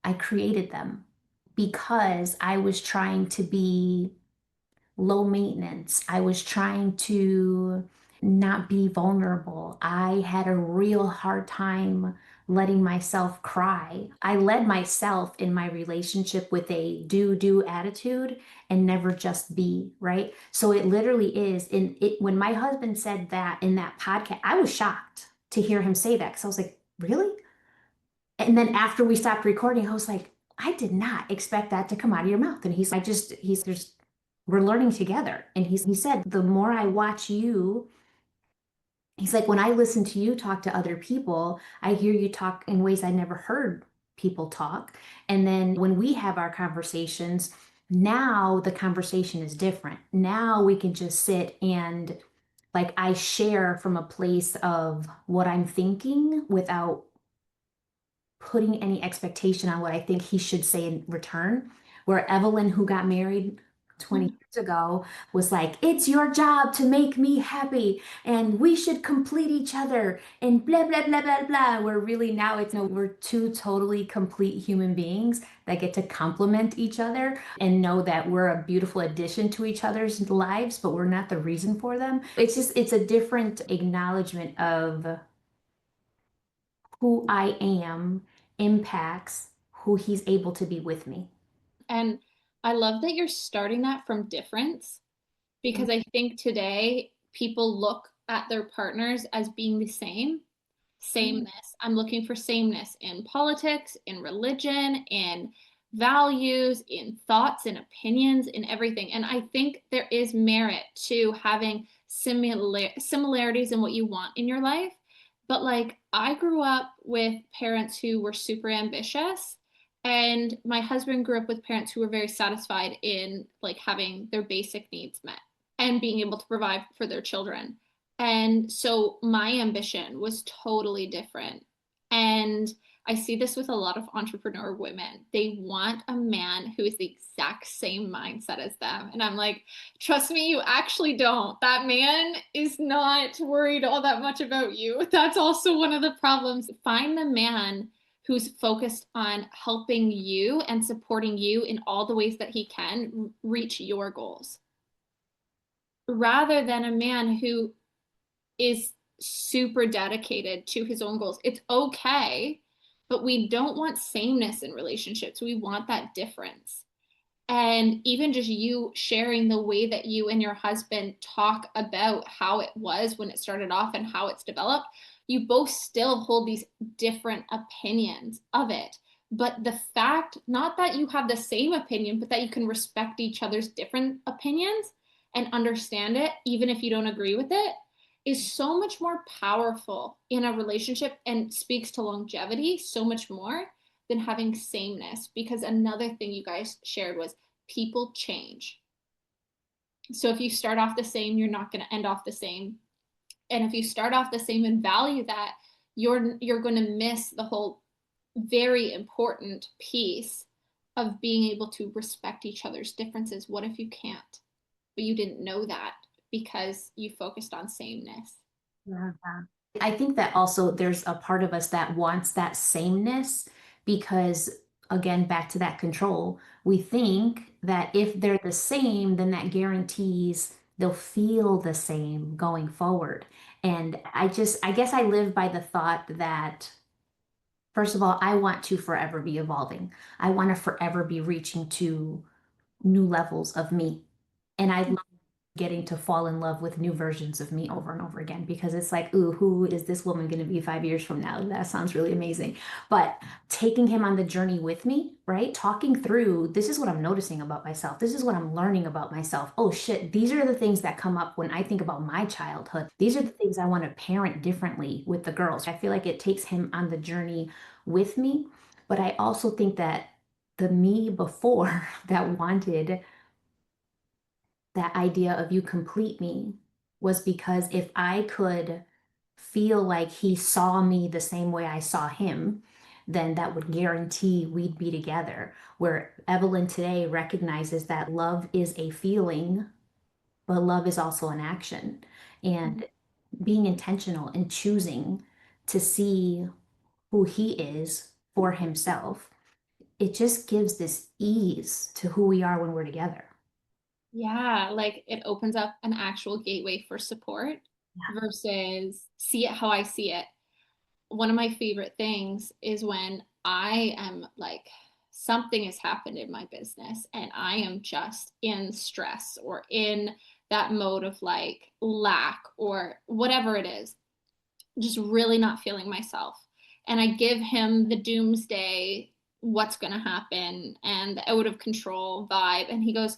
I created them because I was trying to be low maintenance. I was trying to not be vulnerable. I had a real hard time letting myself cry. I led myself in my relationship with a do attitude and never just be, right? So it literally is in it when my husband said that in that podcast, I was shocked to hear him say that because I was like, really? And then after we stopped recording, I was like, I did not expect that to come out of your mouth. And there's, we're learning together. And he said, the more I watch you, he's like, when I listen to you talk to other people, I hear you talk in ways I never heard people talk. And then when we have our conversations, now the conversation is different. Now we can just sit and like I share from a place of what I'm thinking without putting any expectation on what I think he should say in return. Where Evelyn, who got married 20 years ago, was like, it's your job to make me happy and we should complete each other and blah, blah, blah, blah, blah. Where really now it's no, we're two totally complete human beings that get to complement each other and know that we're a beautiful addition to each other's lives, but we're not the reason for them. It's a different acknowledgement of who I am impacts who he's able to be with me. And I love that you're starting that from difference because I think today people look at their partners as being the same. Sameness. I'm looking for sameness in politics, in religion, in values, in thoughts and opinions, in everything. And I think there is merit to having similarities in what you want in your life. But like I grew up with parents who were super ambitious, and my husband grew up with parents who were very satisfied in like having their basic needs met and being able to provide for their children. And so my ambition was totally different. And I see this with a lot of entrepreneur women. They want a man who is the exact same mindset as them. And I'm like, trust me, you actually don't. That man is not worried all that much about you. That's also one of the problems. Find the man who's focused on helping you and supporting you in all the ways that he can reach your goals, rather than a man who is super dedicated to his own goals. It's okay, but we don't want sameness in relationships. We want that difference. And even just you sharing the way that you and your husband talk about how it was when it started off and how it's developed, you both still hold these different opinions of it. But the fact, not that you have the same opinion, but that you can respect each other's different opinions and understand it, even if you don't agree with it, is so much more powerful in a relationship and speaks to longevity so much more than having sameness. Because another thing you guys shared was people change. So if you start off the same, you're not going to end off the same. And if you start off the same and value that, you're going to miss the whole very important piece of being able to respect each other's differences. What if you can't? but you didn't know that because you focused on sameness. Yeah. I think that also there's a part of us that wants that sameness because, again, back to that control, we think that if they're the same, then that guarantees they'll feel the same going forward. And I guess I live by the thought that, first of all, I want to forever be evolving. I want to forever be reaching to new levels of me. And I getting to fall in love with new versions of me over and over again because it's like, ooh, who is this woman going to be 5 years from now? That sounds really amazing. But taking him on the journey with me, right? Talking through, this is what I'm noticing about myself. This is what I'm learning about myself. Oh shit, these are the things that come up when I think about my childhood. These are the things I want to parent differently with the girls. I feel like it takes him on the journey with me. But I also think that the me before that wanted that idea of you complete me was because if I could feel like he saw me the same way I saw him, then that would guarantee we'd be together. Where Evelyn today recognizes that love is a feeling, but love is also an action. And being intentional and choosing to see who he is for himself, it just gives this ease to who we are when we're together. Yeah, like it opens up an actual gateway for support versus see it how I see it. One of my favorite things is when I am like, something has happened in my business and I am just in stress or in that mode of like lack or whatever it is, just really not feeling myself. And I give him the doomsday, what's going to happen, and the out of control vibe. And he goes,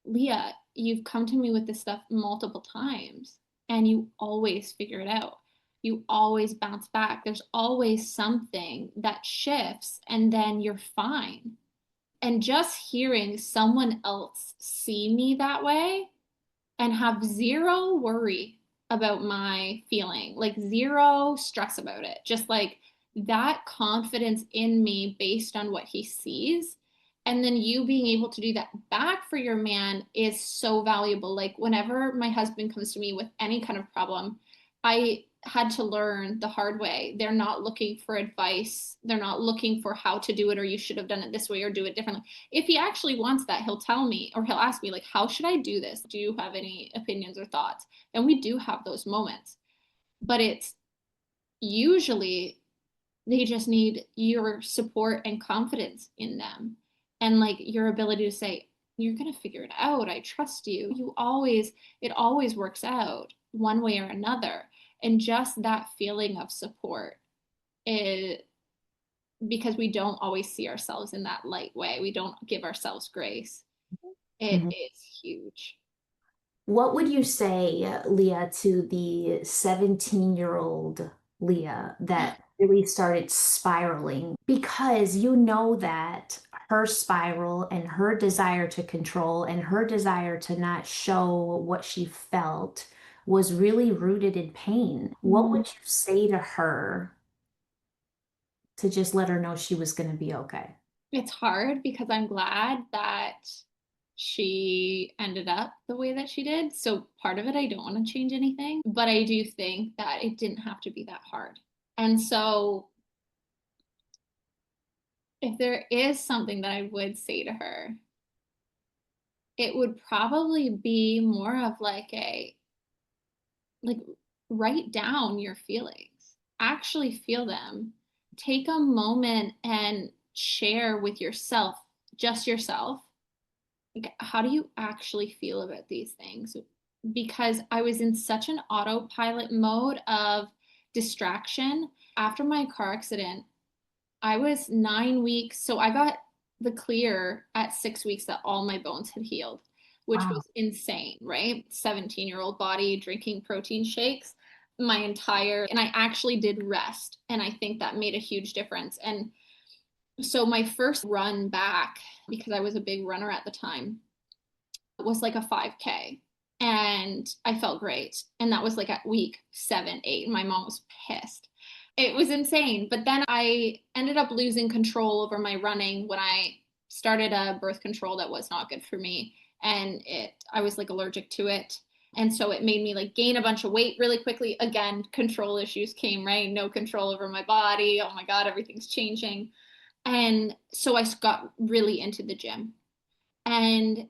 Leah, you've come to me with this stuff multiple times and you always figure it out. You always bounce back. There's always something that shifts and then you're fine. And just hearing someone else see me that way and have zero worry about my feeling, like zero stress about it. Just like that confidence in me based on what he sees. And then you being able to do that back for your man is so valuable. Like whenever my husband comes to me with any kind of problem, I had to learn the hard way. They're not looking for advice. They're not looking for how to do it or you should have done it this way or do it differently. If he actually wants that, he'll tell me or he'll ask me, like, how should I do this? Do you have any opinions or thoughts? And we do have those moments, but it's usually they just need your support and confidence in them and like your ability to say, you're going to figure it out. I trust you. It always works out one way or another. And just that feeling of support is because we don't always see ourselves in that light way. We don't give ourselves grace. It Mhm. is huge. What would you say, Leah, to the 17-year-old Leah that really started spiraling? Because you know that her spiral and her desire to control and her desire to not show what she felt was really rooted in pain. What Mm. would you say to her to just let her know she was going to be okay? It's hard because I'm glad that she ended up the way that she did. So part of it, I don't want to change anything, but I do think that it didn't have to be that hard. And so if there is something that I would say to her, it would probably be more of like write down your feelings, actually feel them, take a moment and share with yourself, just yourself, like how do you actually feel about these things? Because I was in such an autopilot mode of distraction after my car accident. I was 9 weeks. So I got the clear at 6 weeks that all my bones had healed, which Wow. was insane, right? 17-year-old body drinking protein shakes my entire, and I actually did rest. And I think that made a huge difference. And so my first run back, because I was a big runner at the time, was like a 5K. And I felt great. And that was like at week 7, 8. My mom was pissed. It was insane. But then I ended up losing control over my running when I started a birth control that was not good for me. and I was like allergic to it. And so it made me like gain a bunch of weight really quickly. Again, control issues came, right? No control over my body. Oh my God, everything's changing. And so I got really into the gym. And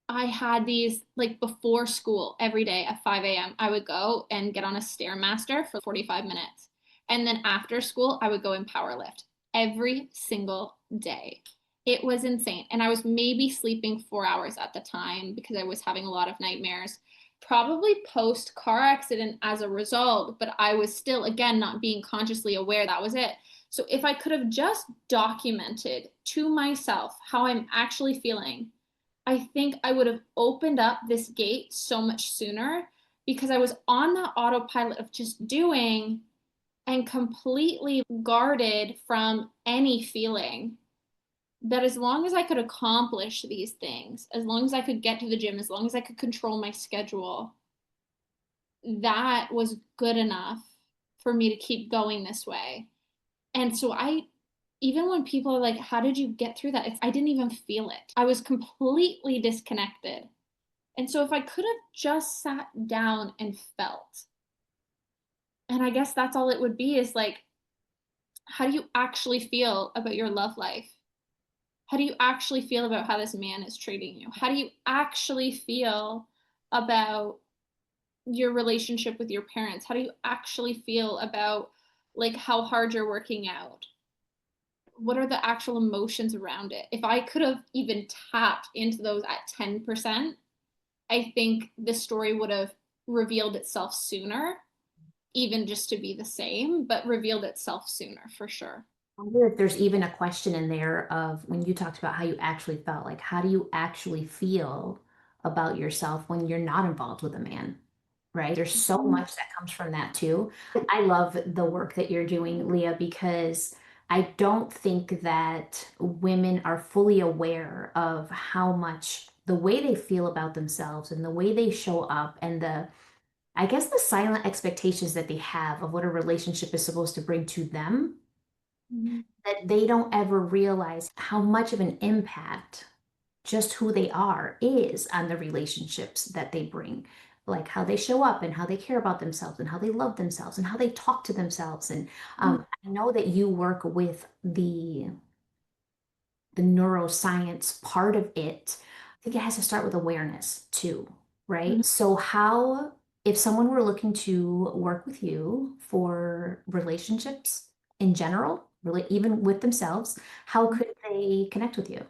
I had these like before school every day at 5 a.m. I would go and get on a Stairmaster for 45 minutes. And then after school, I would go and power lift every single day. It was insane. And I was maybe sleeping 4 hours at the time because I was having a lot of nightmares, probably post car accident as a result. But I was still, again, not being consciously aware that was it. So if I could have just documented to myself how I'm actually feeling, I think I would have opened up this gate so much sooner because I was on the autopilot of just doing and completely guarded from any feeling that as long as I could accomplish these things, as long as I could get to the gym, as long as I could control my schedule, that was good enough for me to keep going this way. And so even when people are like, how did you get through that? I didn't even feel it. I was completely disconnected. And so if I could have just sat down and felt, and I guess that's all it would be is like, how do you actually feel about your love life? How do you actually feel about how this man is treating you? How do you actually feel about your relationship with your parents? How do you actually feel about like how hard you're working out? What are the actual emotions around it? If I could have even tapped into those at 10%, I think the story would have revealed itself sooner, even just to be the same, but revealed itself sooner for sure. I wonder if there's even a question in there of when you talked about how you actually felt, like how do you actually feel about yourself when you're not involved with a man, right? There's so much that comes from that too. I love the work that you're doing, Leah, because I don't think that women are fully aware of how much the way they feel about themselves and the way they show up and I guess the silent expectations that they have of what a relationship is supposed to bring to them, Mhm. that they don't ever realize how much of an impact just who they are is on the relationships that they bring, like how they show up and how they care about themselves and how they love themselves and how they talk to themselves. And I know that you work with the neuroscience part of it. I think it has to start with awareness too, right? Mhm. So how, if someone were looking to work with you for relationships in general, really even with themselves, how could they connect with you?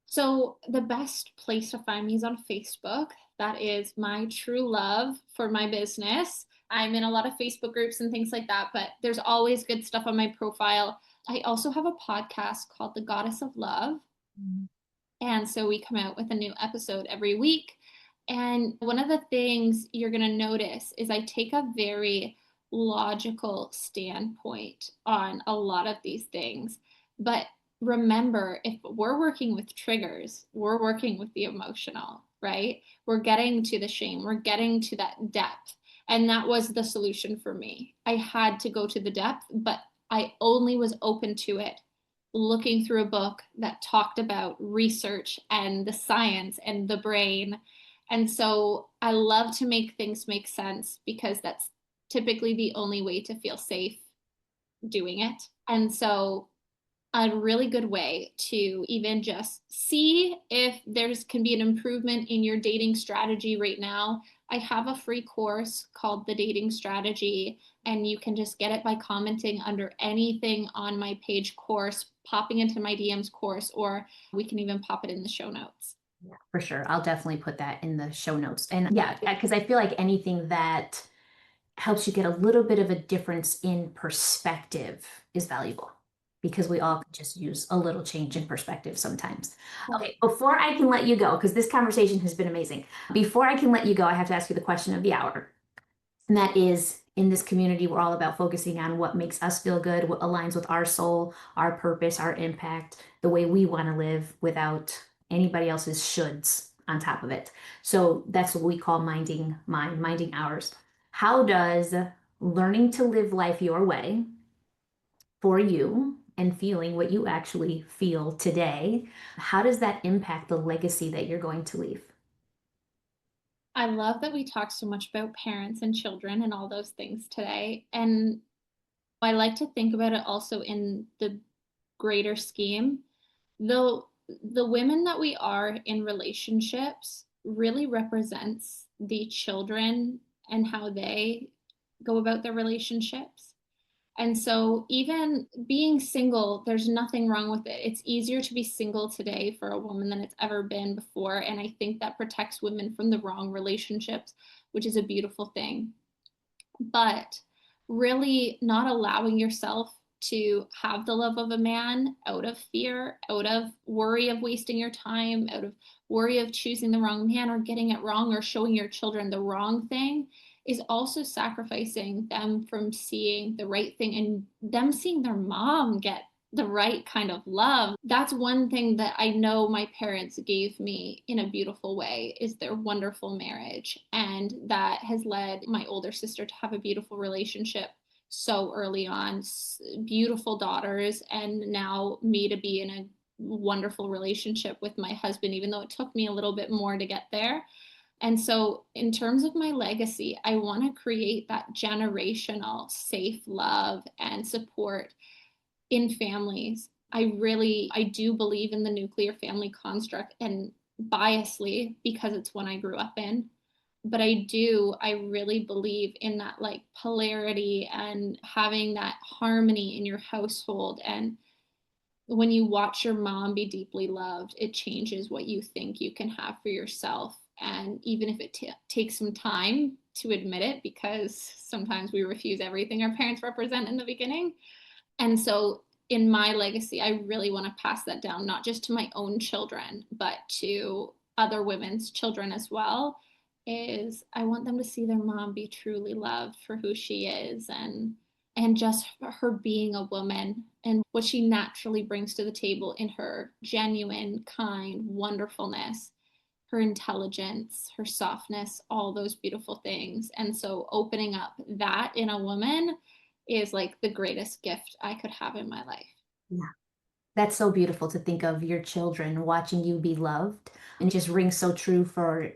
So the best place to find me is on Facebook. That is my true love for my business. I'm in a lot of Facebook groups and things like that, but there's always good stuff on my profile. I also have a podcast called The Goddess of Love. And so we come out with a new episode every week. And one of the things you're going to notice is I take a very logical standpoint on a lot of these things. But remember, if we're working with triggers, we're working with the emotional, right? We're getting to the shame, we're getting to that depth. And that was the solution for me. I had to go to the depth, but I only was open to it looking through a book that talked about research and the science and the brain. And so I love to make things make sense because that's typically the only way to feel safe doing it. And so a really good way to even just see if there's can be an improvement in your dating strategy right now. I have a free course called The Dating Strategy, and you can just get it by commenting under anything on my page course, popping into my DMs course, or we can even pop it in the show notes. Yeah, for sure. I'll definitely put that in the show notes. And yeah, because I feel like anything that helps you get a little bit of a difference in perspective is valuable because we all could just use a little change in perspective sometimes. Okay, before I can let you go, because this conversation has been amazing, before I can let you go, I have to ask you the question of the hour. And that is in this community, we're all about focusing on what makes us feel good, what aligns with our soul, our purpose, our impact, the way we want to live without anybody else's shoulds on top of it. So that's what we call minding mind, minding ours. How does learning to live life your way for you and feeling what you actually feel today, how does that impact the legacy that you're going to leave? I love that we talk so much about parents and children and all those things today. And I like to think about it also in the greater scheme. Though the women that we are in relationships really represents the children and how they go about their relationships. And so, even being single, there's nothing wrong with it. It's easier to be single today for a woman than it's ever been before. And I think that protects women from the wrong relationships, which is a beautiful thing. But really not allowing yourself to have the love of a man out of fear, out of worry of wasting your time, out of worry of choosing the wrong man or getting it wrong or showing your children the wrong thing is also sacrificing them from seeing the right thing and them seeing their mom get the right kind of love. That's one thing that I know my parents gave me in a beautiful way is their wonderful marriage. And that has led my older sister to have a beautiful relationship so early on, beautiful daughters, and now me to be in a wonderful relationship with my husband, even though it took me a little bit more to get there. And so, in terms of my legacy, I want to create that generational safe love and support in families. I do believe in the nuclear family construct and biasly because it's one I grew up in. But I really believe in that like polarity and having that harmony in your household. And when you watch your mom be deeply loved, it changes what you think you can have for yourself. And even if it takes some time to admit it, because sometimes we refuse everything our parents represent in the beginning, and so in my legacy, I really want to pass that down, not just to my own children, but to other women's children as well. Is I want them to see their mom be truly loved for who she is and just her being a woman and what she naturally brings to the table in her genuine, kind wonderfulness, her intelligence, her softness, all those beautiful things. And so opening up that in a woman is like the greatest gift I could have in my life. Yeah. That's so beautiful to think of your children watching you be loved. And it just rings so true for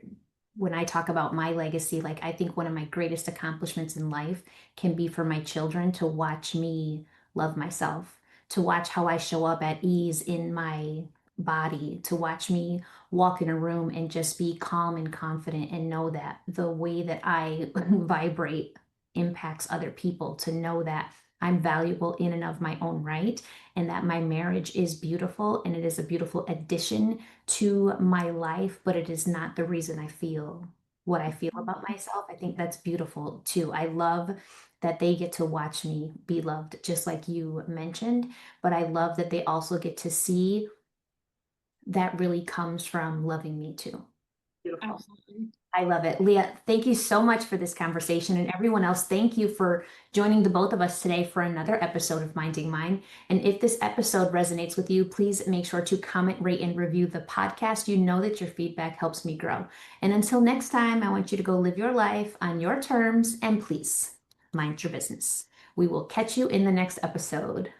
when I talk about my legacy. Like, I think one of my greatest accomplishments in life can be for my children to watch me love myself, to watch how I show up at ease in my body, to watch me walk in a room and just be calm and confident and know that the way that I vibrate impacts other people, to know that I'm valuable in and of my own right, and that my marriage is beautiful and it is a beautiful addition to my life, but it is not the reason I feel what I feel about myself. I think that's beautiful too. I love that they get to watch me be loved, just like you mentioned, but I love that they also get to see that really comes from loving me too. Beautiful. Absolutely. I love it. Leah, thank you so much for this conversation. And everyone else, thank you for joining the both of us today for another episode of Minding Mine. And if this episode resonates with you, please make sure to comment, rate, and review the podcast. You know that your feedback helps me grow. And until next time, I want you to go live your life on your terms and please mind your business. We will catch you in the next episode.